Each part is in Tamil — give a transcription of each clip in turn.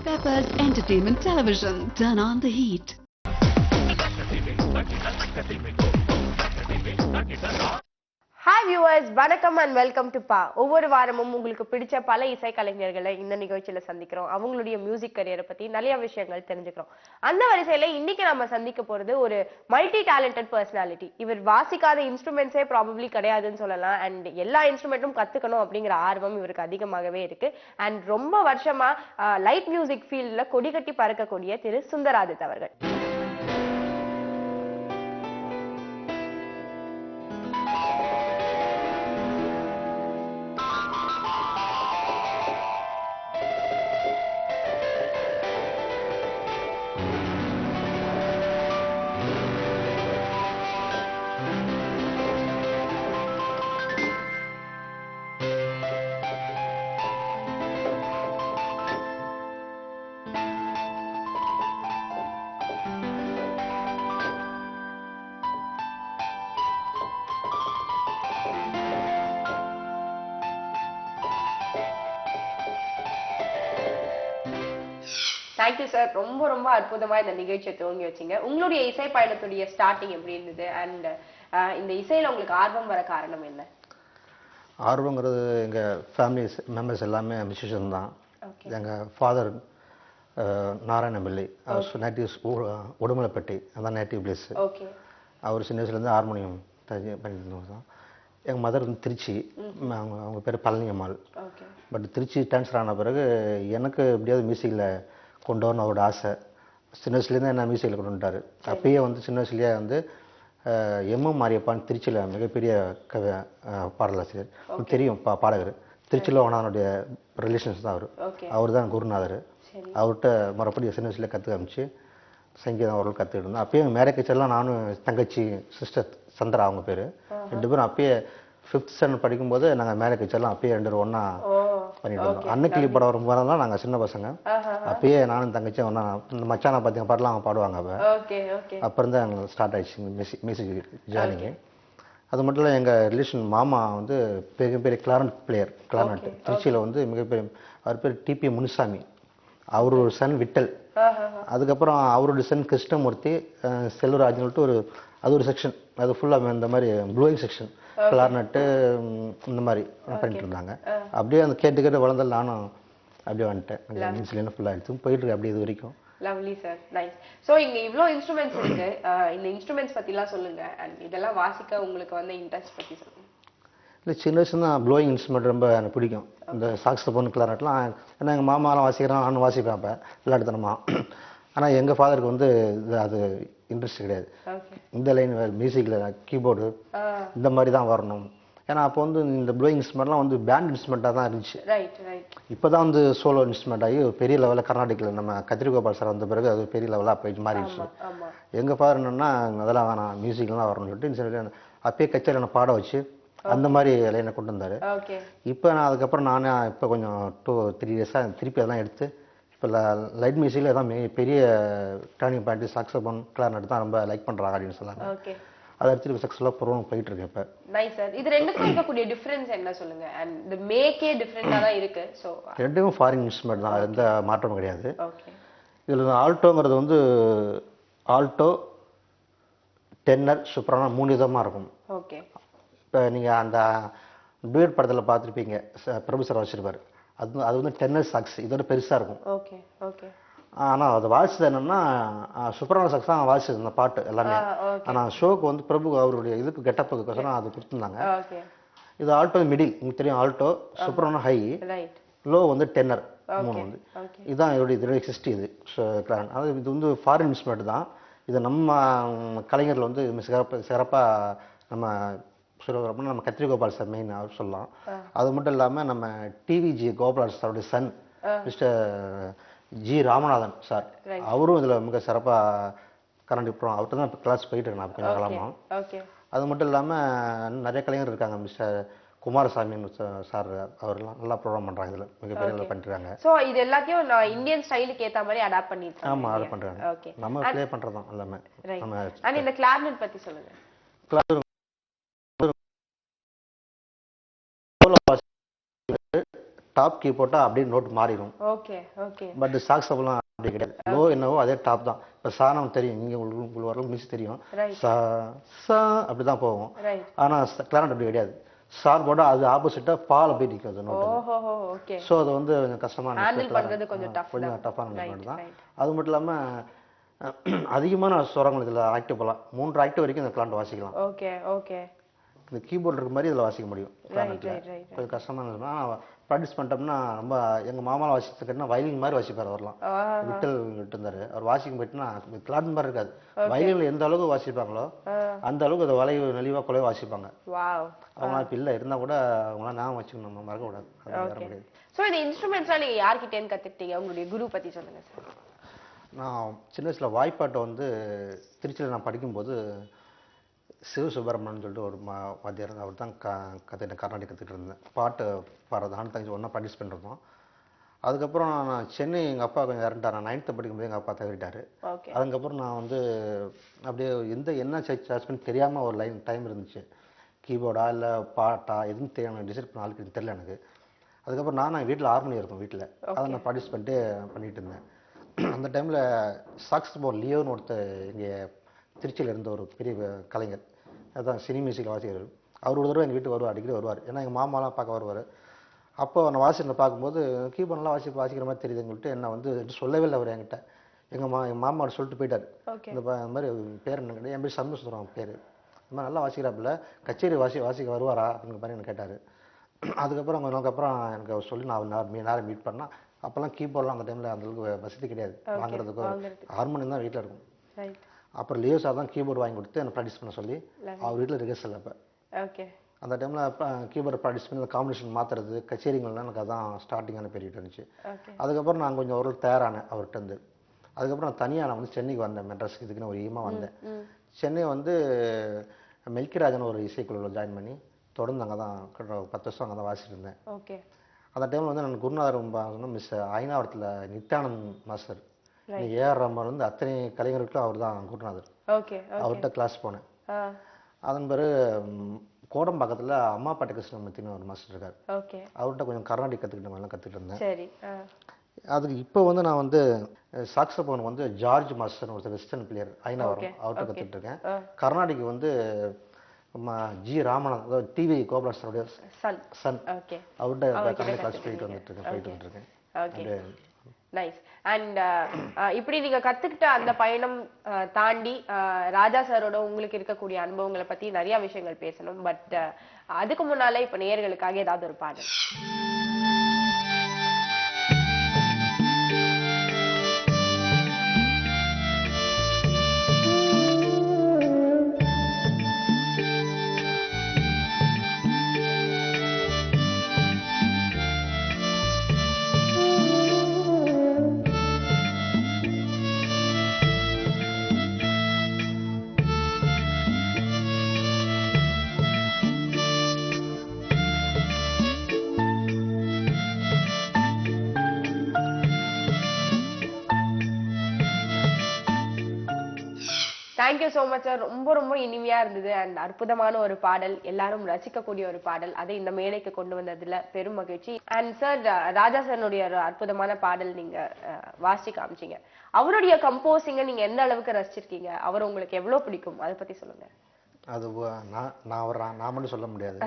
Peppers Entertainment Television. Turn on the heat. Hi viewers, வணக்கம் அண்ட் வெல்கம் டு பா. ஒவ்வொரு வாரமும் உங்களுக்கு பிடிச்ச பல இசை கலைஞர்களை இந்த நிகழ்ச்சியில சந்திக்கிறோம். அவங்களுடைய மியூசிக் கரியரை பத்தி நிறைய விஷயங்கள் தெரிஞ்சுக்கிறோம். அந்த வரிசையில இன்னைக்கு நம்ம சந்திக்க போறது ஒரு மல்டி டேலண்டட் பர்சனாலிட்டி. இவர் வாசிக்காத இன்ஸ்ட்ருமெண்ட்ஸே ப்ராபப்ளி கிடையாதுன்னு சொல்லலாம். அண்ட் எல்லா இன்ஸ்ட்ருமெண்ட்டும் கத்துக்கணும் அப்படிங்கிற ஆர்வம் இவருக்கு அதிகமாகவே இருக்கு. அண்ட் ரொம்ப வருஷமா லைட் மியூசிக் ஃபீல்ட்ல கொடி கட்டி பறக்கக்கூடிய திரு சுந்தராதித் அவர்கள். Thank you sir. ரொம்ப ரொம்ப அற்புதமா இந்த நிகழ்ச்சியை துவங்கி வச்சிங்க. உங்களுடைய இசை பயணத்துடைய ஸ்டார்டிங் எப்படி இருந்தது அண்ட் இந்த இசையில உங்களுக்கு ஆர்வம் வர காரணம் என்ன? ஆர்வங்கிறது எங்கள் ஃபேமிலி மெம்பர்ஸ் எல்லாமே மியூசிஷியன் தான். எங்கள் ஃபாதர் நாராயணபிள்ளை, அவர் நேட்டிவ்ஸ் உடுமலைப்பட்டி, அதான் நேட்டிவ் பிளேஸ். அவர் சின்ன வயசுலேருந்து ஹார்மோனியம் பண்ணிட்டு இருந்தவர் தான். எங்கள் மதர் வந்து திருச்சி, அவங்க பேர் பழனியம்மாள். பட் திருச்சி ட்ரான்ஸ்ஃபர் ஆன பிறகு எனக்கு எப்படியாவது மியூசிக்கில் கொண்டு வரணும் அவரோட ஆசை. சின்ன வயசுலேருந்து என்ன மியூசிக்கில் கொண்டு வந்துட்டார். அப்பயே வந்து சின்ன வயசுலேயே வந்து எம்எம் மாரியப்பான்னு திருச்சியில் மிகப்பெரிய பாடலாசிரியர் தெரியும், பாடகர். திருச்சியில் அவனுடைய ரிலேஷன்ஸ் தான் அவர் தான் குருநாதர். அவர்கிட்ட மறுபடியும் சின்ன வயசுலேயே கற்றுக்க ஆரம்பிச்சு சங்கீதம் அவர்கள் கற்றுக்கிட்டு இருந்தோம். அப்பயே மேரேஜ் கச்சேரிலாம் நானும் தங்கச்சி சிஸ்டர் சந்திரா அவங்க பேர், ரெண்டு பேரும் அப்பயே 5th ஸ்டாண்டர்ட் படிக்கும்போது நாங்கள் மேரேஜ் கச்சேரிலாம் அப்பயே 2 பேரும் ஒன்றா பண்ணிட்டு இருந்தோம். அன்னைக்கிளி படம் வரும்போது தான் நாங்கள் சின்ன பசங்க, அப்பயே நானும் தங்கச்சியும் ஒன்றா இந்த மச்சானா பார்த்தீங்க பாட்டெலாம் அவங்க பாடுவாங்க. அப்போ இருந்து எங்களுக்கு ஸ்டார்ட் ஆயிடுச்சு மியூசிக் ஜேர்னிங்க. அது மட்டும் இல்லை, எங்கள் ரிலேஷன் மாமா வந்து பெரிய கிளாரனட் பிளேயர். கிளாரனட் திருச்சியில் வந்து மிகப்பெரிய, அவர் பேர் டிபி முனுசாமி. அவரோட சன் விட்டல். அதுக்கப்புறம் அவரோட சன் கிருஷ்ணமூர்த்தி, செல்வராஜ்னு சொல்லிட்டு அது ஒரு செக்ஷன், அது ஃபுல்லாக இந்த மாதிரி ப்ளூயிங் செக்ஷன், கிளார்னட்டு இந்த மாதிரி பண்ணிட்டு இருந்தாங்க. அப்படியே அந்த கேட்டு வளர்ந்தால் நானும் அப்படியே வந்துட்டேன். மியூசிக்லாம் ஃபுல்லாக எடுத்து போயிட்டு இருக்கு அப்படியே இது வரைக்கும். Lovely sir, nice. ஸோ இங்க இவ்வளோ இன்ஸ்ட்ருமெண்ட்ஸ் இருக்கு, இந்த இன்ஸ்ட்ருமெண்ட்ஸ் பத்திலாம் சொல்லுங்க. அண்ட் இதெல்லாம் வாசிக்க உங்களுக்கு வந்து இன்ட்ரெஸ்ட் பத்தி சொல்லுங்க. இல்லை, சின்ன வயசுல தான் ப்ளோயிங் இன்ஸ்ட்ருமெண்ட் ரொம்ப எனக்கு பிடிக்கும். இந்த சாக்ஸோஃபோன், கிளார்னட்லாம். ஏன்னா எங்கள் மாமாலாம் வாசிக்கிறேன், நானும் வாசிப்பேன் அப்போ விளையாட்டுத்தனமா. ஆனால் எங்கள் ஃபாதருக்கு வந்து அது இன்ட்ரெஸ்ட் கிடையாது. இந்த லைன் மியூசிக்கில் கீபோர்டு இந்த மாதிரி தான் வரணும். ஏன்னா அப்போ வந்து இந்த ப்ளோயிங் இன்ஸ்ட்ருமெண்ட்லாம் வந்து பேண்ட் இன்ஸ்ட்ருமெண்ட்டாக தான் இருந்துச்சு. இப்போ தான் வந்து சோலோ இன்ஸ்ட்ருமெண்ட் ஆகி பெரிய லெவலில் கர்நாடிக்கில் நம்ம கத்திரிகோபால் சார் வந்த பிறகு அது பெரிய லெவலாக போய் மாறிடுச்சு. எங்கள் ஃபாதர் என்னன்னா அதெல்லாம் வேணாம், மியூசிக்லாம் வரணும்னு சொல்லிட்டு அப்பயே கச்சேரி என்னை பாட வச்சு அந்த மாதிரி லைனை கொண்டு வந்தார். இப்போ நான் அதுக்கப்புறம் இப்போ கொஞ்சம் 2-3 இயர்ஸாக திருப்பி அதெல்லாம் எடுத்து இப்போ லைட் மியூசிக்கில் தான் பெரிய டர்னிங் பாயிண்ட் சாக்ஸோஃபோன், கிளார்னட் தான் ரொம்ப லைக் பண்ணுறாங்க அப்படின்னு சொன்னாங்க. அதை எடுத்துட்டு சக்ஸஸ்ஃபுல்லாக ப்ரோக்ராம் போயிட்டு இருக்கு இப்போ. Nice sir. இது ரெண்டுக்கும் இருக்கக்கூடிய டிஃபரன்ஸ் என்ன சொல்லுங்க? அண்ட் தி மேக்கே டிஃபரண்டாக தான் இருக்கு. ஸோ ரெண்டுமே ஃபாரின் இன்ஸ்ட்ருமெண்ட் தான், எந்த மாற்றமும் கிடையாது. இதில் ஆல்டோங்கிறது வந்து ஆல்டோ, டென்னர், சூப்பரான 3 விதமாக இருக்கும். இப்போ நீங்கள் அந்த டூயட் படத்தில் பார்த்துருப்பீங்க, பிரபு சார் வச்சிருப்பார். அது வந்து டென்னர் சாக்ஸ், இதோட பெருசாக இருக்கும். ஆனால் அது வாசிச்சது என்னன்னா சூப்பரான சாக்ஸ் தான் வாசிச்சது இந்த பாட்டு எல்லாமே. ஆனால் ஷோக்கு வந்து பிரபு அவருடைய இதுக்கு கெட்டப்புக்கு அது கொடுத்துருந்தாங்க. இது ஆல்டோ மிடில், உங்களுக்கு தெரியும். ஆல்டோ சூப்பரான ஹை, லோ வந்து டென்னர், 3 வந்து. இதுதான் இதோடைய சிஸ்டி. இது அதாவது இது வந்து ஃபாரின் இன்ஸ்ட்ருமெண்ட் தான். இது நம்ம கலைஞர்கள் வந்து சிறப்பாக நம்ம சொல்லுறோம்னா நம்ம கத்திரிகோபால் சார் மெயின் அவர் சொல்லலாம். அது மட்டும் இல்லாமல் நம்ம டிவிஜி கோபால் சாருடைய son mister G Ramanathan sir, அவரும் இதில் மிக சிறப்பாக கரண்ட் இப்போ அவர்கிட்ட தான் இப்போ கிளாஸ் போயிட்டு இருக்கேன் நான் கொஞ்சம் காலமாக. அது மட்டும் இல்லாமல் நிறைய கலைஞர் இருக்காங்க. மிஸ்டர் குமாரசாமி சார், அவர்லாம் நல்லா ப்ரோக்ராம் பண்ணுறாங்க, இதில் மிகப்பெரிய நல்லா பண்ணிருக்காங்க. ஸோ இது எல்லாத்தையும் நான் இந்தியன் ஸ்டைலுக்கு ஏற்ற மாதிரி அடாப்ட் பண்ணிருக்கேன். ஆமாம், அடாப்ட் பண்ணுறாங்க. நம்ம ப்ளே பண்ணுறது தான் எல்லாமே. நம்ம இந்த கிளார்னட் பற்றி சொல்லுங்கள். டாப் கீ போட்டால் அப்படியே நோட் மாறிடும். Okay okay. பட் சாக்ஸபெல்லாம் அப்படி கிடையாது. லோ என்னவோ அதே டாப் தான். இப்போ சாணம் தெரியும், நீங்கள் உங்களுக்கு வரலாம் மியூசிக் தெரியும், சா சா அப்படி தான் போகும். ஆனால் கிளாரண்ட் அப்படி கிடையாது. சார் போட்டால் அது ஆப்போசிட்டாக பால் அப்படி நிற்கும் நோட்டு. ஸோ அது வந்து கொஞ்சம் கஷ்டமான கொஞ்சம் டஃப்பான நோட்டு தான். அது மட்டும் இல்லாமல் அதிகமான ஸ்வரங்கள் இதில் ஆக்டிவ் போகலாம். 3 ஆக்டிவ் வரைக்கும் இந்த கிளாரண்ட் வாசிக்கலாம். Okay okay. இந்த கீபோர்டு இருக்க மாதிரி இதில் வாசிக்க முடியும். கொஞ்சம் கஷ்டமான ப்ராக்டிஸ் பண்ணிட்டோம்னா ரொம்ப எங்கள் மாமாவில் வாசிச்சுக்கிட்டா வயலின் மாதிரி வாசிப்பார். அவர்லாம் விட்டு இருந்தார். அவர் வாசிக்க போயிட்டுனா கிளாரண்ட் மாதிரி இருக்காது. வயலினில் எந்த அளவுக்கு வாசிப்பாங்களோ அந்த அளவுக்கு அதை வளைவு நெளிவாக குறைவாக வாசிப்பாங்க. அவங்களாம் இப்போ இல்லை இருந்தால் கூட அவங்களாம் ஞாபகம் வச்சுக்கணும், நம்ம மறக்க கூடாது. அது வேற முடியாது. ஸோ இந்த இன்ஸ்ட்ருமெண்ட்ஸ்லாம் நீங்கள் யார்கிட்டேன்னு கற்றுக்கிட்டீங்க? உங்களுடைய குரு பற்றி சொல்லுங்கள் சார். நான் சின்ன வயசில் வாய்ப்பாட்டை வந்து திருச்சியில் நான் படிக்கும்போது சிவசுப்பிரமணியன் சொல்லிட்டு ஒரு வாத்தியார், அவர் தான் கர்நாடிக் கற்றுக்கிட்டு இருந்தேன். பாட்டு பாடுறது தங்கச்சி ஒன்றா ப்ராக்டிஸ் பண்ணிருந்தோம். அதுக்கப்புறம் நான் சென்னை எங்கள் அப்பா கொஞ்சம் இறந்துட்டார். நான் 9th படிக்கும்போது எங்கள் அப்பா தவறிட்டார். அதுக்கப்புறம் நான் வந்து அப்படியே என்ன சாய்ஸ் பண்ணி தெரியாமல் ஒரு டைம் இருந்துச்சு. கீபோர்டா இல்லை பாட்டா எதுவும் தெரியாமல் டிசைட் பண்ண ஆளுக்கு தெரியல எனக்கு. அதுக்கப்புறம் நான் வீட்டில் ஹார்மோனியம் இருக்கும் வீட்டில், அதை நான் ப்ராக்டிஸ் பண்ணிட்டு இருந்தேன். அந்த டைமில் சாக்ஸபோன் லியோன்னு ஒருத்தர் இங்கே திருச்சியில் இருந்த ஒரு பெரிய கலைஞர், அதுதான் சினி மியூசிக்கில் வாசிக்கிறார். அவர் ஒரு தடவை எங்கள் வீட்டுக்கு வருவார், அடிக்கடி வருவார். ஏன்னா எங்கள் மாமாலாம் பார்க்க வருவார். அப்போ நான் வாசிக்கிறத பார்க்கும்போது கீபோர்டெலாம் வாசிக்கிற மாதிரி தெரியுதுன்னு சொல்லிட்டு என்ன வந்து சொல்லவே இல்லை அவர் என்கிட்ட. எங்கள் மாமாவோட சொல்லிட்டு போயிட்டார். இந்த மாதிரி பேர் என்ன கேட்டால் என் பேர் சண்முகசுந்தரம் பேர், இந்த மாதிரி நல்லா வாசிக்கிறாப்புல, கச்சேரி வாசிக்க வருவாரா அப்படிங்கிற மாதிரி என்ன கேட்டார். அதுக்கப்புறம் கொஞ்ச நாளுக்கு அப்புறம் எனக்கு அவர் சொல்லி நான் நேரம் மீட் பண்ணால் அப்போல்லாம் கீபோர்டெலாம் அந்த டைமில் அந்தளவுக்கு வசதி கிடையாது வாங்குறதுக்கு. ஹார்மோனியம் தான் வீட்டில் இருக்கும். அப்புறம் லியோ சார் தான் கீபோர்டு வாங்கி கொடுத்து என்னை ப்ராக்டிஸ் பண்ண சொல்லி அவர் வீட்டில் ரிஹர்சல். அப்போ அந்த டைமில் கீபோர்டு ப்ராக்டிஸ் பண்ணி அந்த காம்பினேஷன் மாற்றுறது கச்சேரிங்கள்லாம் எனக்கு அதான் ஸ்டார்டிங்கான பெரிய இருந்துச்சு. அதுக்கப்புறம் நான் கொஞ்சம் ஒரு தயாரானேன் அவர்கிட்ட இருந்து. அதுக்கப்புறம் நான் தனியாக நான் வந்து சென்னைக்கு வந்தேன். மெட்ராஸுக்கு இதுக்குன்னு ஒரு ஈமாக வந்தேன். சென்னை வந்து மெல்கிராஜன் ஒரு இசைக்குழுவில் ஜாயின் பண்ணி தொடர்ந்து அங்கே தான் 10 வருஷம் அங்கே தான் வாசிட்டு இருந்தேன். அந்த டைமில் வந்து நான் குருநாதர் மிஸ் ஐநாவரத்தில் நித்யானந்த் மாஸ்டர், ஏஆர் ரஹ்மான் வந்து அத்தனை கலைஞர்களுக்கும் அவர் தான் குருநாதர். அவர்கிட்ட கிளாஸ் போனேன். அதன் பிறகு கோடம்பாக்கத்தில் அம்மா பாட்ட கிருஷ்ணமூர்த்தின்னு ஒரு மாஸ்டர் இருக்கார். அவர்கிட்ட கொஞ்சம் கர்நாடிக் கற்றுக்கிட்டு இருந்தேன். அதுக்கு இப்போ வந்து நான் வந்து சாக்ஸபோன் வந்து ஜார்ஜ் மாஸ்டர் ஒருத்தர் வெஸ்டர்ன் பிளேயர் ஐநாவரம், அவர்கிட்ட கற்றுக்கிட்டு இருக்கேன். கர்நாடிக் வந்து ஜி ராமநாத் டிவி கோபராஜனுடைய சன், அவர்கிட்ட கர்நாடிக் கிளாஸ் போயிட்டு வந்துருக்கேன். நைஸ். அண்ட் இப்படி நீங்க கத்துக்கிட்ட அந்த பயணம் தாண்டி ராஜா சாரோட உங்களுக்கு இருக்கக்கூடிய அனுபவங்களை பத்தி நிறைய விஷயங்கள் பேசணும். பட் அதுக்கு முன்னால இப்ப நேயர்களுக்காக ஏதாவது ஒரு பாடல். Thank you so much sir. ரொம்ப இனிமையா இருந்தது அண்ட் அற்புதமான ஒரு பாடல், எல்லாரும் ரசிக்கக்கூடிய ஒரு பாடல். அதை இந்த மேடைக்கு கொண்டு வந்ததுல பெரும் மகிழ்ச்சி. அண்ட் சார், ராஜா சாருடைய ஒரு அற்புதமான பாடல் நீங்க வாசி காமிச்சிங்க. அவருடைய கம்போசிங்கை நீங்க எந்த அளவுக்கு ரசிச்சிருக்கீங்க? அவர் உங்களுக்கு எவ்வளவு பிடிக்கும், அதை பத்தி சொல்லுங்க. அது நான் மட்டும் சொல்ல முடியாது.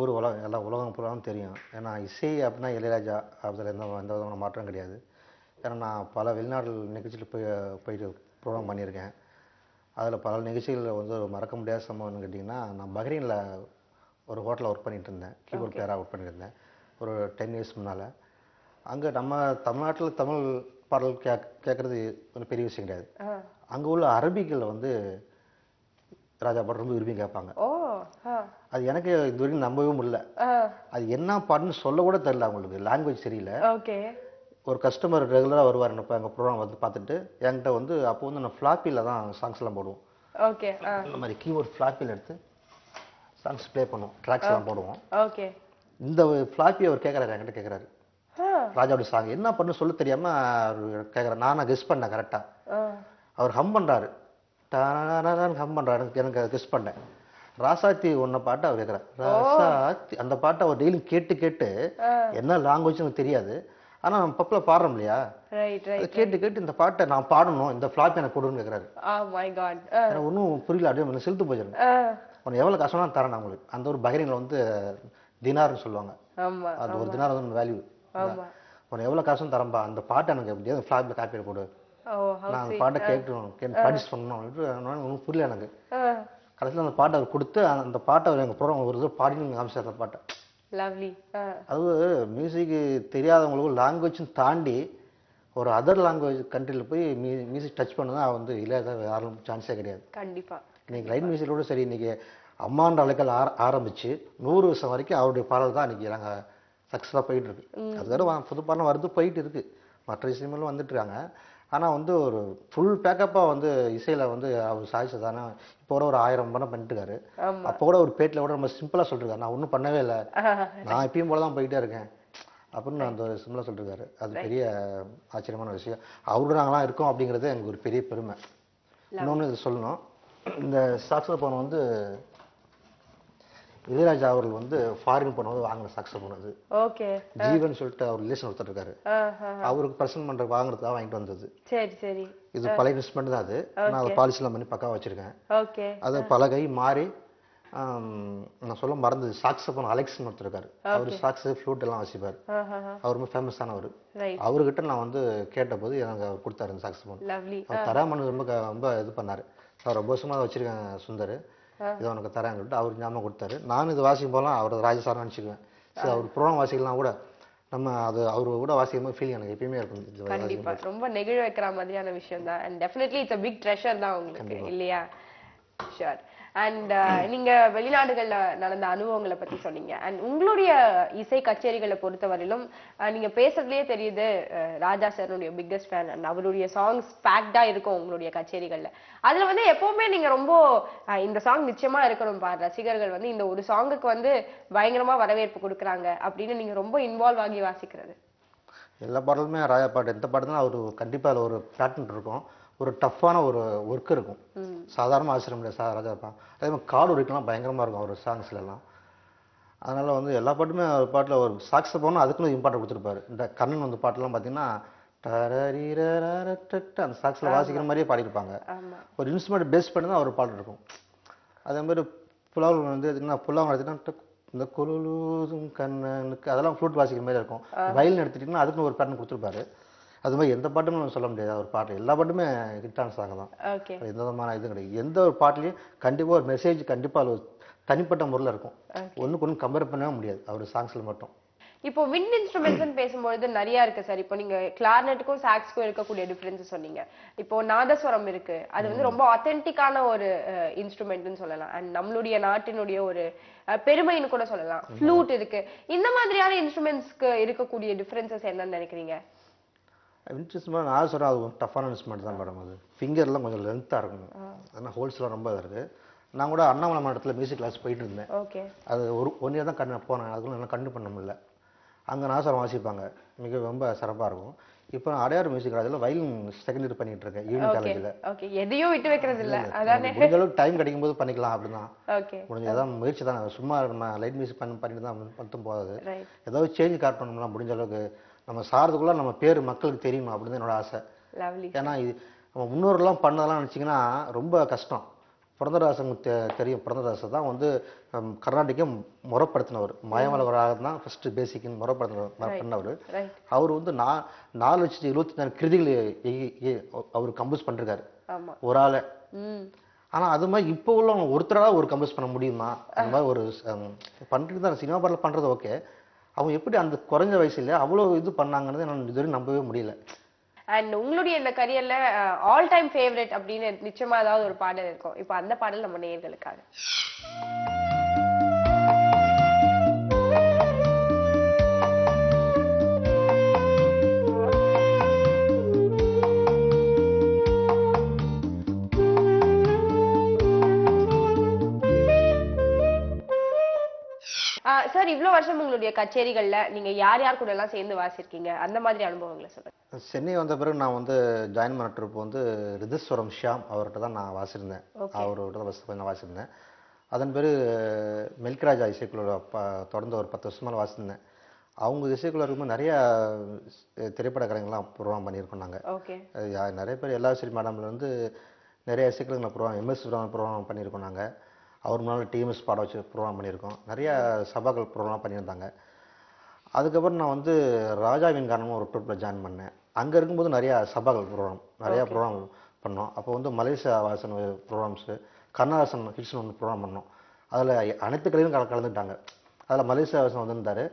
ஒரு எல்லா உலகம் பூராவும் தெரியும். ஏன்னா இசை அப்படின்னா இளையராஜா, அதில் எந்த விதமான மாற்றம் கிடையாது. ஏன்னா நான் பல வெளிநாடு நிகழ்ச்சியில் போயிட்டு ப்ரோக்ராம் பண்ணியிருக்கேன். அதில் பல நிகழ்ச்சிகளில் வந்து ஒரு மறக்க முடியாத சம்பவம்னு கேட்டிங்கன்னா, நான் பஹ்ரைனில் ஒரு ஹோட்டலில் ஒர்க் பண்ணிகிட்டு இருந்தேன். கீபோர்ட் பிளேயராக ஒர்க் பண்ணிட்டு இருந்தேன் ஒரு 10 இயர்ஸ் முன்னால். அங்கே நம்ம தமிழ்நாட்டில் தமிழ் பாடல் கேட்குறது ஒரு பெரிய விஷயம் கிடையாது. அங்கே உள்ள அரபிகளில் வந்து ராஜா பாட்டு ரொம்ப விரும்பி கேட்பாங்க. அது எனக்கு இது வரைக்கும் நம்பவே முடியல. அது என்ன பாட்டுன்னு சொல்ல கூட தெரியல, அவங்களுக்கு லாங்குவேஜ் தெரியல. ஒரு கஸ்டமர் ரெகுலராக வருவார் இப்போ எங்கள் ப்ரோக்ராம் வந்து பார்த்துட்டு என்கிட்ட வந்து அப்போ வந்து நான் ஃப்ளாப்பியில் தான் சாங்ஸ்லாம் போடுவோம். இந்த மாதிரி கீபோர்ட் ஃப்ளாப்பியில் எடுத்து சாங்ஸ் ப்ளே பண்ணுவோம், ட்ராக்ஸ்லாம் போடுவோம். இந்த ஃப்ளாப்பி அவர் கேட்குறாரு, என்கிட்ட கேட்குறாரு ராஜாவுடைய சாங் என்ன பண்ணு சொல்ல தெரியாமல் அவர் கேட்குறாரு. நான் கெஸ் பண்ணேன் கரெக்டாக. அவர் ஹம் பண்ணுறாரு, ஹம் பண்ணுறாரு, எனக்கு கெஸ் பண்ணேன். ராசாத்தி ஒன்ன பாட்டு அவர் கேட்குறாரு. ராசாத்தி அந்த பாட்டை அவர் டெய்லியும் கேட்டு கேட்டு என்ன லாங்குவேஜ் எனக்கு தெரியாது. ஆனா நம்ம பப்ல பாடுறோம் இல்லையா, அதை கேட்டு கேட்டு இந்த பாட்டை நான் பாடணும், இந்த ஃபிளாப் எனக்கு கொடுன்னு கேட்குறாரு. எனக்கு ஒன்றும் புரியல, அப்படியே செலுத்து போச்சிருங்க. உனக்கு எவ்வளவு கஷ்டம்னா தரேன் நான் உங்களுக்கு. அந்த ஒரு பஹ்ரைன்ல வந்து தினார்னு சொல்லுவாங்க, அந்த ஒரு தினார் வந்து வேல்யூ. உனக்கு எவ்வளவு கஷ்டம் தரம்பா, அந்த பாட்டை எனக்கு எப்படியாவது ஃபிளாப்ல காப்பி கொடு, நான் அந்த பாட்டை கேட்டு ப்ராக்டிஸ் பண்ணணும் ஒன்றும் புரியல எனக்கு. கடைசியில் அந்த பாட்டை அவர் கொடுத்து அந்த பாட்டை அவர் எங்கள் ப்ரோக்ராம் ஒரு பாடினு காமிச்சார் அந்த பாட்டை. அது மியூசிக் தெரியாதவங்களுக்கும் லாங்குவேஜும் தாண்டி ஒரு அதர் லாங்குவேஜ் கண்ட்ரியில் போய் மியூசிக் டச் பண்ணதான் வந்து இளையராஜா யாரும் சான்ஸே கிடையாது. கண்டிப்பா இன்னைக்கு லைட் மியூசிக்கோட சரி, இன்னைக்கு அம்மான்ற அழைக்கல் ஆரம்பிச்சு 100 வருஷம் வரைக்கும் அவருடைய பாடல் தான் இன்னைக்கு நாங்கள் சக்ஸஸாக போயிட்டு இருக்கு. அதுக்காக புது பாடம் வருது போயிட்டு இருக்கு, மற்ற இசைமேலும் வந்துட்டு இருக்காங்க. ஆனால் வந்து ஒரு ஃபுல் பேக்கப்பாக வந்து இசையில் வந்து அவர் சாதிச்சதானே. இப்போ கூட ஒரு 1000 படம் பண்ணிட்டு இருக்காரு. அப்போ கூட ஒரு பேட்டில் கூட ரொம்ப சிம்பிளாக சொல்லிருக்காரு, நான் ஒன்றும் பண்ணவே இல்லை, நான் எப்பயும் போல தான் போயிட்டே இருக்கேன் அப்படின்னு அந்த ஒரு சிம்பிளாக சொல்லிருக்காரு. அது பெரிய ஆச்சரியமான விஷயம். அவரோட நாங்களாம் இருக்கோம் அப்படிங்கிறது எனக்கு ஒரு பெரிய பெருமை. இன்னொன்று இது சொல்லணும், இந்த சாக்ஸோஃபோன் வந்து இளையராஜா அவர்கள் வந்து ஃபாரின் போனது வாங்கின சாக்ஸோஃபோன். அது ஜீவன் சொல்லிட்டு அவர் ரிலேஷன் ஒருத்தர் இருக்காரு, அவருக்கு பிரசன்ட் பண்ற வாங்குறதுக்காக வாங்கிட்டு வந்தது. இது பழைய இன்ஸ்ட்ருமெண்ட் தான் அது, நான் அதை பாலிஷ்லாம் பண்ணி பக்கா வச்சிருக்கேன். அது பலகை மாறி நான் சொல்ல மறந்தது, சாக்ஸோஃபோன் அலெக்ஸ்னு ஒருத்தர் இருக்காரு, அவர் சாக்ஸ் ஃப்ளூட் எல்லாம் வாசிப்பார், அவர் ரொம்ப ஃபேமஸானவர். அவர்கிட்ட நான் வந்து கேட்டபோது எனக்கு அவர் கொடுத்தாரு இந்த சாக்ஸோஃபோன். அவர் தராமனு ரொம்ப ரொம்ப இது பண்ணாரு. அவர் ரொம்ப வருஷமா வச்சிருக்கேன் சுந்தர், இதை உனக்கு தரேன்னு சொல்லிட்டு அவர் ஞாபகம் கொடுத்தாரு. நானும் இது வாசிக்கும் போலாம் அவர் ராஜசாரம் நினச்சிக்குவேன். சரி, அவர் ப்ரோக்ராம் வாசிக்கலாம் கூட நம்ம அது அவரு கூட வாசிக்கும் போது ஃபீல் எனக்கு எப்பயுமே இருக்கும். கண்டிப்பா ரொம்ப நெகிழ வைக்கிற மாதிரியான விஷயம் தான். And definitely it's a big treasure தான் உங்களுக்கு இல்லையா? ஷூர். அண்ட் நீங்க வெளிநாடுகள்ல நடந்த அனுபவங்களை பத்தி சொன்னீங்க. அண்ட் உங்களுடைய இசை கச்சேரிகளை பொறுத்தவரையிலும் நீங்க பேசுறதுலயே தெரியுது ராஜா சாருடைய பிக்கஸ்ட் ஃபேன். அண்ட் அவருடைய சாங்ஸ் பேக்டா இருக்கும் உங்களுடைய கச்சேரிகள்ல. அதுல வந்து எப்பவுமே நீங்க ரொம்ப இந்த சாங் நிச்சயமா இருக்கணும் பாரு, ரசிகர்கள் வந்து இந்த ஒரு சாங்குக்கு வந்து பயங்கரமா வரவேற்பு கொடுக்குறாங்க அப்படின்னு நீங்க ரொம்ப இன்வால்வ் ஆகி வாசிக்கிறது? எல்லா பாடலுமே ராஜா பாட்டு, எந்த பாட்டு தான் அவரு கண்டிப்பா அதுல ஒரு பேட்டர்ன் இருக்கும், ஒரு டஃப்பான ஒரு ஒர்க் இருக்கும். சாதாரண ஆசிரியர் முடியாது ராஜா இருப்பான். அதே மாதிரி கார்டு ஒர்க்லாம் பயங்கரமா இருக்கும் அவர் சாங்ஸ்ல எல்லாம். அதனால வந்து எல்லா பாட்டுமே ஒரு பாட்டுல ஒரு சாக்ஸோஃபோன் அதுக்குன்னு இம்பார்ட்டன் கொடுத்துருப்பாரு. இந்த கண்ணன் வந்து பாட்டுலாம் பார்த்தீங்கன்னா அந்த சாக்ஸ்ல வாசிக்கிற மாதிரியே பாடியிருப்பாங்க. ஒரு இன்ஸ்ட்ருமெண்ட் பேஸ் பண்ணி தான் அவர் பாட்டு இருக்கும். அதே மாதிரி புலாவ் வந்து புலாவ் எடுத்துட்டா இந்த குழுதும் கண்ணனுக்கு அதெல்லாம் ஃப்ளூட் வாசிக்கிற மாதிரி இருக்கும். வயலின் எடுத்துட்டீங்கன்னா அதுக்குன்னு ஒரு பேட்டர்ன் கொடுத்துருப்பாரு. அது மாதிரி எந்த பாட்டுமே சொல்ல முடியாது, ஒரு பாட்டு எல்லா பாட்டுமே ஹிட்டான சாங் தான், எந்த விதமான இது கிடையாது. எந்த ஒரு பாட்டுலையும் கண்டிப்பா ஒரு மெசேஜ் கண்டிப்பா அது தனிப்பட்ட முறையில் இருக்கும், ஒன்றுக்கு ஒன்று கம்பேர் பண்ணவே முடியாது அவர் சாங்ஸ்ல மட்டும். இப்போ விண்ட் இன்ஸ்ட்ருமெண்ட்ஸ் பேசும்போது நிறைய இருக்கு சார். இப்போ நீங்க கிளார்னெட்டுக்கும் சாக்ஸ்க்கும் இருக்கக்கூடிய டிஃபரன்ஸ் சொன்னீங்க. இப்போ நாதஸ்வரம் இருக்கு, அது வந்து ரொம்ப ஆத்தென்டிக்கான ஒரு இன்ஸ்ட்ருமெண்ட்னு சொல்லலாம். அண்ட் நம்மளுடைய நாட்டினுடைய ஒரு பெருமைன்னு கூட சொல்லலாம். ஃப்ளூட் இருக்கு. இந்த மாதிரியான இன்ஸ்ட்ருமெண்ட்ஸ்க்கு இருக்கக்கூடிய டிஃபரன்சஸ் என்னன்னு நினைக்கிறீங்க? இன்ஸ்ட்ருமெண்ட் நான் சொல்கிறேன், அது டஃப்பான இன்ஸ்ட்ருமெண்ட் தான் மேடம். அது ஃபிங்கர்லாம் கொஞ்சம் லென்த்தாக இருக்கணும், அதனால் ஹோல்ஸ்லாம் ரொம்ப இருக்குது. நான் கூட அண்ணாமலை மாவட்டத்தில் மியூசிக் கிளாஸ் போயிட்டு இருந்தேன். அது ஒரு 1 year தான் போனேன், அதுக்குள்ள நல்லா கண்டு பண்ண முடியல. அங்கே நாசரம் வாசிப்பாங்க, மிக ரொம்ப சிறப்பாக இருக்கும். இப்போ நான் அடையாறு மியூசிக் காலேஜில் வயலின் செகண்ட் இயர் பண்ணிட்டு இருக்கேன், ஈவினிங் காலேஜில். எதையும் விட்டு வைக்கிறது இல்லை, முடிஞ்ச அளவுக்கு டைம் கிடைக்கும் போது பண்ணிக்கலாம் அப்படிதான். முடிஞ்ச ஏதாவது முயற்சி தான், சும்மா நம்ம லைட் மியூசிக் பண்ணிட்டு தான் மட்டும் போகாது, ஏதாவது சேஞ்ச் காட்டணும்னா முடிஞ்ச அளவுக்கு நம்ம சாரதுக்குள்ள நம்ம பேர் மக்களுக்கு தெரியணும் அப்படின்னு என்னோட ஆசை. ஏன்னா இது நம்ம முன்னோர்கள்லாம் பண்ணதெல்லாம் நினச்சிங்கன்னா ரொம்ப கஷ்டம். புரந்தரதாசனுக்கு தெரியும், புரந்தரதாசன் தான் வந்து கர்நாடிக்கை முறைப்படுத்தினவர், மாயமலவராக தான் ஃபர்ஸ்ட் பேசிக்னு பண்ணவர். அவர் வந்து 4,74,000 கிருதிகள் அவர் கம்போஸ் பண்ணிருக்காரு ஒரு ஆளை. ஆனா அது மாதிரி இப்போ உள்ள ஒருத்தராக ஒரு கம்போஸ் பண்ண முடியுமா? அந்த மாதிரி ஒரு பண்ணிட்டு தான் சினிமா பாடல பண்றது ஓகே, அவங்க எப்படி அந்த குறைஞ்ச வயசுல அவ்வளவு இது பண்ணாங்கன்னு நான் இதுவரை நம்பவே முடியல. அண்ட் உங்களுடைய இந்த கரியர்ல ஆல் டைம் ஃபேவரட் அப்படின்னு நிச்சயமா ஏதாவது ஒரு பாடல் இருக்கும். இப்போ அந்த பாடல் நம்ம நேயர்களுக்காக. சார், இவ்வளவு வருஷம் உங்களுடைய கச்சேரிகள்ல நீங்க யார் யார் கூட எல்லாம் சேர்ந்து வாசிருக்கீங்க, அந்த மாதிரி அனுபவங்களை சொல்லுங்க. சென்னை வந்த பிறகு நான் வந்து ஜாயின் பண்ண ட்ரிப் வந்து ரிதஸ்வரம் ஷியாம் அவர்கிட்ட தான் நான் வாசிருந்தேன். அவரோட தான் கொஞ்சம் வாசிருந்தேன். அதன் பிறகு மெல்கராஜா இசைக்குழுவோட தொடர்ந்து ஒரு 10 வருஷம் மேலே வாசிச்சிருந்தேன். அவங்க இசைக்குள்ள இருக்கும்போது நிறைய திரைப்பட கலைஞர்கள்லாம் ப்ரோக்ராம் பண்ணியிருக்கோம் நாங்கள். நிறைய பேர் எல்லா சரி மேடம்ல வந்து நிறைய இசைக்கலைஞர்கள் ப்ரோக்ராம் எம்எஸ் ப்ரோக்ராம் பண்ணியிருக்கோம் நாங்கள். அவர் முன்னால் டிஎம்எஸ் பாட வச்சு ப்ரோக்ராம் பண்ணியிருக்கோம். நிறைய சபாக்கள் ப்ரோக்ராம் பண்ணியிருந்தாங்க. அதுக்கப்புறம் நான் வந்து ராஜாவின் காரணம் ஒரு ட்ரூப்பில் ஜாயின் பண்ணேன். அங்கே இருக்கும்போது நிறையா சபாக்கள் ப்ரோக்ராம் நிறையா ப்ரோக்ராம் பண்ணோம். அப்போ வந்து மலேசியா வாசன் ப்ரோக்ராம்ஸு, கண்ணதாசன் ஹிட்ஸ்னு ஒன்று ப்ரோக்ராம் பண்ணோம். அதில் அனைத்து கலைஞரும் கலந்துட்டாங்க. அதில் மலேசியா வாசன் வந்திருந்தார்.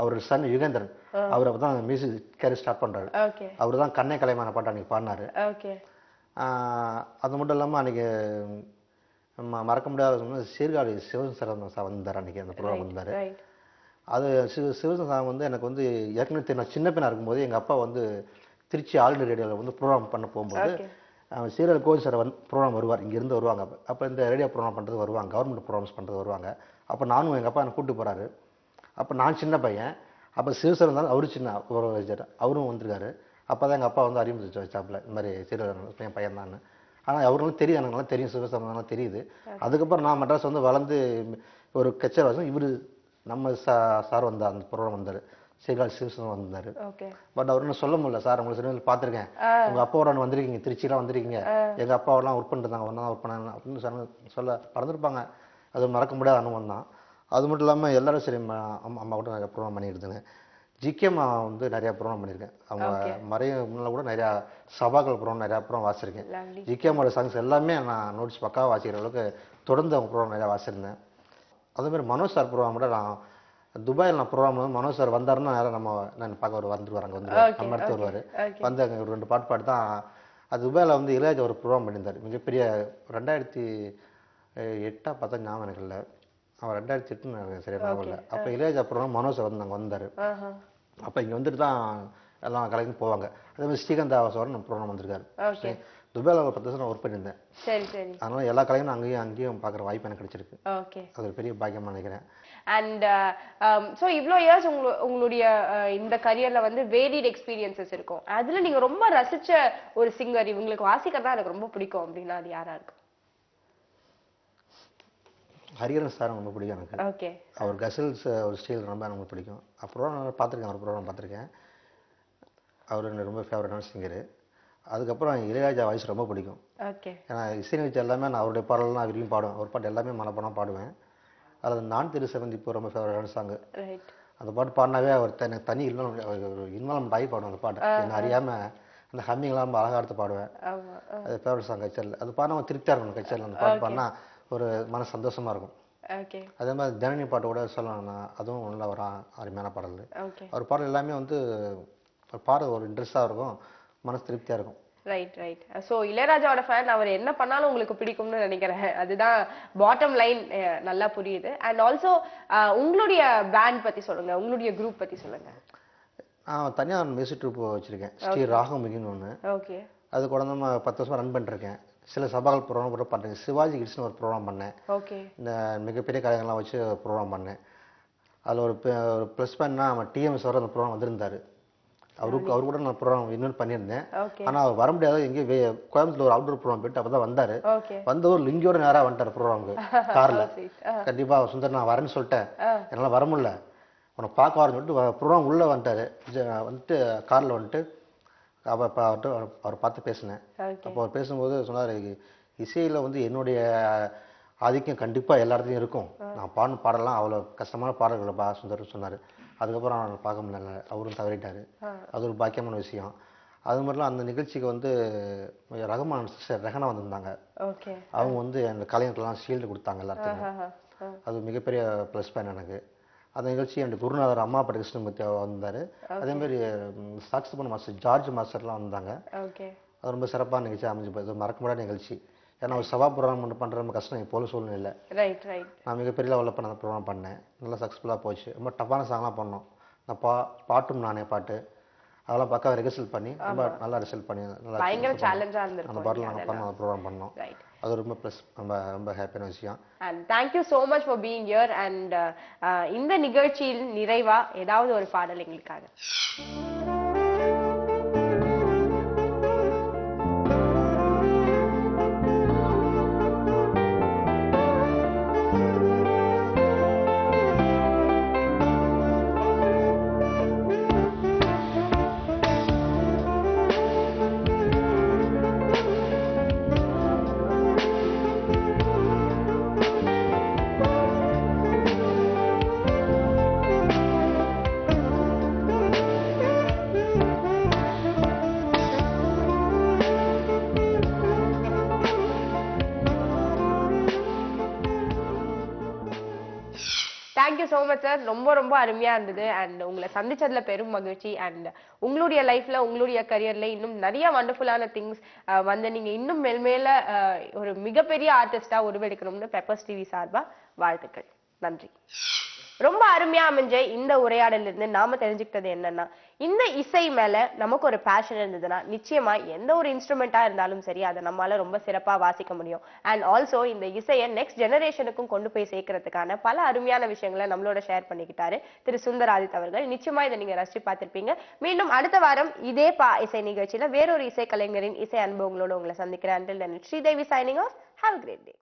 அவர் சன் யுகேந்திரன், அவர் அப்போ தான் மியூசிக் கேரியர் ஸ்டார்ட் பண்ணுறாரு. அவர் தான் கண்ணை கலைமான பாட்டு அன்றைக்கி பாடினார். அது மட்டும் இல்லாமல் அன்றைக்கி மறக்க முடியாத சீர்காழி சிவசரன் சார் வந்தார். அன்றைக்கி அந்த ப்ரோக்ராம் வந்தார். அது சிவசரன் சார் வந்து எனக்கு வந்து ஏற்கனவே நான் சின்ன பையனாக இருக்கும்போது எங்கள் அப்பா வந்து திருச்சி ஆல் இண்டியா ரேடியோவில் வந்து ப்ரோக்ராம் பண்ண போகும்போது சீரியல் கோவில் சார் ப்ரோக்ராம் வருவார், இங்கேருந்து வருவாங்க. அப்போ இந்த ரேடியோ ப்ரோக்ராம் பண்ணுறது வருவாங்க, கவர்மெண்ட் ப்ரோக்ராம்ஸ் பண்ணுறது வருவாங்க. அப்போ நானும் எங்கள் அப்பா என்னை கூப்பிட்டு போகிறாரு. அப்போ நான் சின்ன பையன், அப்போ சிவசரன் இருந்தாலும் அவரு சின்ன அவரும் வந்திருக்காரு. அப்போ தான் எங்கள் அப்பா வந்து அறிமுகம் வச்சாப்புல இந்த மாதிரி சீரியல் என் பையன் தான். ஆனால் அவர்களும் தெரியும், எனக்கு நல்லா தெரியும், சிவசரன் தெரியுது. அதுக்கப்புறம் நான் மெட்ராஸ் வந்து வளர்ந்து ஒரு கச்சேரி வாசம் இவர் நம்ம சார் வந்தார், அந்த ப்ரோக்ராம் வந்தார், சீர்காழி சிவசரன் வந்தார். பட் அவர் இன்னும் சொல்ல முடியல, சார் உங்களை சிறுவர்கள் பார்த்துருக்கேன், உங்கள் அப்பாவோட வந்திருக்கீங்க, திருச்சியெலாம் வந்திருக்கீங்க, எங்கள் அப்பாவெல்லாம் ஒர்க் பண்ணிட்டு ஒன்றா ஒர்க் பண்ணாங்க அப்படின்னு சொல்ல பறந்துருப்பாங்க. அது மறக்க முடியாத அனுபவம் தான். அது மட்டும் இல்லாமல் எல்லாரும் சரி அம்மா கூட நிறைய ப்ரோக்ராம் பண்ணியிருந்தேங்க. ஜிகேமா வந்து நிறையா ப்ரோக்ராம் பண்ணியிருக்கேன். அவங்க மறைய முன்னால் கூட நிறையா சபாக்கள் ப்ரோக்ராம் நிறையா ப்ரோக்ராம் வாசிச்சிருக்கேன். ஜிகேமாவோட சாங்ஸ் எல்லாமே நான் நோட்ஸ் பக்காவாக வாசிக்கிற அளவுக்கு தொடர்ந்து அவங்க ப்ரோக்ராம் நிறையா வாசிச்சிருந்தேன். அதேமாதிரி மனோஜ் சார் ப்ரோக்ராம் கூட நான் துபாயில் நான் ப்ரோக்ராம் வந்து மனோஜ் சார் வந்தாருன்னா நேரம் நான் பார்க்க வந்துருவார், அங்கே வந்துருவார், நம்ம இடத்து வருவார். வந்து அங்கே ஒரு 2 பாட்டு தான். அது துபாயில் வந்து இளையராஜா ஒரு ப்ரோக்ராம் பண்ணியிருந்தார், மிகப்பெரிய 2008 பார்த்தா ஞாபகம் எனக்கு இல்லை, அவன் 2008 சரியா ஞாபகம் இல்லை. அப்போ இளையராஜா ப்ரோக்ராம் மனோஜ் சார் வந்து அங்கே வந்தார். அப்போ இங்கே வந்துட்டு தான் எல்லாம் கலைஞரும் போவாங்க. அதே மாதிரி ஸ்ரீகாந்த் ஆவாசோட நம்ம ப்ரோக்ராம் வந்திருக்காரு. துபாயில் ஒரு 10 வருஷம் ஒர்க் பண்ணியிருந்தேன். அதனால எல்லா கலைஞரும் அங்கேயும் பார்க்குற வாய்ப்பு எனக்கு கிடைச்சிருக்கு. அது ஒரு பெரிய பாக்கியமாக நினைக்கிறேன். அண்ட் ஸோ இவ்வளோ இயர்ஸ் உங்களுடைய இந்த கரியர்ல வந்து வேரியட் எக்ஸ்பீரியன்சஸ் இருக்கும். அதுல நீங்க ரொம்ப ரசிச்ச ஒரு சிங்கர், இவங்களுக்கு வாசிக்கிறதா எனக்கு ரொம்ப பிடிக்கும் அப்படின்னா அது யாரா இருக்கும்? ஹரிஹரன் சார் ரொம்ப பிடிக்கும் எனக்கு. அவர் கசல்ஸ் ஒரு ஸ்டைல் ரொம்ப எனக்கு பிடிக்கும். அப்புறம் நான் பார்த்துருக்கேன், அவர் ப்ரோக்ராம் பார்த்துருக்கேன். அவர் எனக்கு ரொம்ப ஃபேவரட்டான சிங்கரு. அதுக்கப்புறம் இளையராஜா வாய்ஸ் ரொம்ப பிடிக்கும். ஏன்னா இசை நிகழ்ச்சி எல்லாமே நான் அவருடைய பாடலாம் நான் விரும்பி பாடுவேன். ஒரு பாட்டு எல்லாமே மனப்பாடம் பாடுவேன். அதில் நான் திரு செவந்தி இப்போ ரொம்ப ஃபேவரட்டான சாங்கு. அந்த பாட்டு பாடினாவே அவர் எனக்கு தனி இன்வால்மெண்ட் ஆகி பாடுவேன். அந்த பாட்டு என்ன அறியாமல் அந்த ஹம்மிங்லாம் ரொம்ப அழகாக எடுத்து பாடுவேன். அது ஃபேவரட் சாங் கச்சேரியில். அது பாடினா திருப்தியாக இருக்கணும் கச்சேரியில். அந்த பாட்டு பாடினா ஒரு மன சந்தோஷமாக இருக்கும். அதே மாதிரி ஜனனி பாட்டு கூட சொல்லணும்னா அதுவும் நல்ல ஒரு அருமையான பாடல். அவர் பாடல் எல்லாமே வந்து பாட ஒரு இன்ட்ரெஸ்டாக இருக்கும், மனசு திருப்தியாக இருக்கும். ரைட். ஸோ இளையராஜாவோட ஃபேன், அவர் என்ன பண்ணாலும் உங்களுக்கு பிடிக்கும்னு நினைக்கிறேன். அதுதான் பாட்டம் லைன், நல்லா புரியுது. அண்ட் ஆல்சோ உங்களுடைய பேண்ட் பற்றி சொல்லுங்க, உங்களுடைய குரூப் பற்றி சொல்லுங்க. தனியாக மியூசிக் ட்ரூப் வச்சுருக்கேன், ஸ்ரீ ராகம் மிகின்னு ஒன்று. அது குழந்தை 10 வருஷமாக ரன் பண்ணிருக்கேன். சில சபாக்கள் ப்ரோக்ராம் கூட பண்ணுறேன். சிவாஜி கிட்ஸ்னு ஒரு ப்ரோக்ராம் பண்ணேன். இந்த மிகப்பெரிய கலைஞர்கள்லாம் வச்சு ப்ரோக்ராம் பண்ணேன். அதில் ஒரு ப்ளஸ் பாயிண்ட்னா நம்ம டிஎம்எஸ் வர அந்த ப்ரோக்ராம் வந்திருந்தார். அவர் கூட நான் ப்ரோக்ராம் இன்னொன்று பண்ணியிருந்தேன். ஆனால் அவர் வர முடியாது, எங்கேயும் கோயம்புத்தூர் ஒரு அவுட்டோர் ப்ரோக்ராம் போயிட்டு அப்போ தான் வந்தார். வந்தவர் லிங்கியோட நேராக வந்துட்டார் ப்ரோக்ராமுக்கு காரில். கண்டிப்பாக சுந்தர் நான் வரேன்னு சொல்லிட்டேன், என்னால் வர முடியல, உன்னை பார்க்க வரேன்னு சொல்லிட்டு ப்ரோக்ராம் உள்ளே வந்துட்டார். வந்துட்டு காரில் வந்துட்டு அவர் பார்த்து பேசினேன். அப்போ அவர் பேசும்போது சொன்னார், இசையில் வந்து என்னுடைய ஆதிக்கம் கண்டிப்பாக எல்லா இடத்துலையும் இருக்கும், நான் பாடணும் பாடலாம், அவ்வளோ கஷ்டமான பாடல்களை சுந்தர் சொன்னார். அதுக்கப்புறம் நான் பார்க்க முடியல, அவரும் தவறிட்டார். அது ஒரு பாக்கியமான விஷயம். அது மாதிரிலாம் அந்த நிகழ்ச்சிக்கு வந்து ரகுமான் சிஸ்டர் ரெஹனா வந்திருந்தாங்க. அவங்க வந்து அந்த கலைஞர்கள்லாம் ஷீல்டு கொடுத்தாங்க எல்லாத்துக்கும். அது மிகப்பெரிய ப்ளஸ் பாயிண்ட் எனக்கு. அந்த நிகழ்ச்சி என் குருநாதர் அம்மா பட்ட கிருஷ்ணமூர்த்தி வந்தார். அதேமாதிரி சாக்ஸிபோன் மாஸ்டர் ஜார்ஜ் மாஸ்டர்லாம் வந்தாங்க. அது ரொம்ப சிறப்பான நிகழ்ச்சி அமைஞ்சு போய் மறக்க முடியாத நிகழ்ச்சி. ஏன்னா ஒரு சபா ப்ரோக்ராம் ஒன்று பண்ணுற ரொம்ப கஷ்டம், இப்போ சூழ்நிலை இல்லை. நான் மிகப்பெரிய லெவலில் பண்ண அந்த ப்ரோக்ராம் பண்ணேன், நல்லா சக்ஸஸ்ஃபுல்லாக போச்சு. ரொம்ப டஃப்பான சாங்லாம் பண்ணோம். நான் பாட்டும் நானே பாட்டு அதெல்லாம் பக்காவாக ரிஹர்சல் பண்ணி ரொம்ப நல்லா ரிசல்ட் பண்ணி நல்லா அந்த பாட்டில் நாங்கள் பண்ணோம், அந்த ப்ரோக்ராம் பண்ணோம். அது ரொம்ப ப்ளஸ் ரொம்ப ஹாப்பியான விஷயம். And thank you so much for being here. And இந்த நிகழ்ச்சியில் நிறைவா ஏதாவது ஒரு பாடல் எங்களுக்காக. So much sir. ரொம்ப ரொம்ப அருமையா இருந்தது. அண்ட் உங்களை சந்திச்சதுல பெரும் மகிழ்ச்சி. அண்ட் உங்களுடைய லைஃப்ல உங்களுடைய கரியர்ல இன்னும் நிறைய வண்டர்ஃபுல்லான திங்ஸ் வந்து நீங்க இன்னும் மேல்மேல ஒரு மிகப்பெரிய ஆர்டிஸ்டா உருவெடுக்கணும்னு பெப்பர்ஸ் டிவி சார்பா வாழ்த்துக்கள். நன்றி. ரொம்ப அருமையா அமைஞ்ச இந்த உரையாடல இருந்து நாம தெரிஞ்சுக்கிட்டது என்னன்னா, இந்த இசை மேல நமக்கு ஒரு பேஷன் இருந்ததுன்னா நிச்சயமா எந்த ஒரு இன்ஸ்ட்ருமெண்டா இருந்தாலும் சரி அதை நம்மளால ரொம்ப சிறப்பா வாசிக்க முடியும். அண்ட் ஆல்சோ இந்த இசையை நெக்ஸ்ட் ஜெனரேஷனுக்கும் கொண்டு போய் சேர்க்கறதுக்கான பல அருமையான விஷயங்களை நம்மளோட ஷேர் பண்ணிக்கிட்டாரு திரு சுந்தராதித் அவர்கள். நிச்சயமா இதை நீங்க ரசிச்சு பார்த்திருப்பீங்க. மீண்டும் அடுத்த வாரம் இதே இசை நிகழ்ச்சியில வேறொரு இசை கலைஞரின் இசை அனுபவங்களோட உங்களை சந்திக்கிறேன். Until then, Sridevi signing off. Have a great day.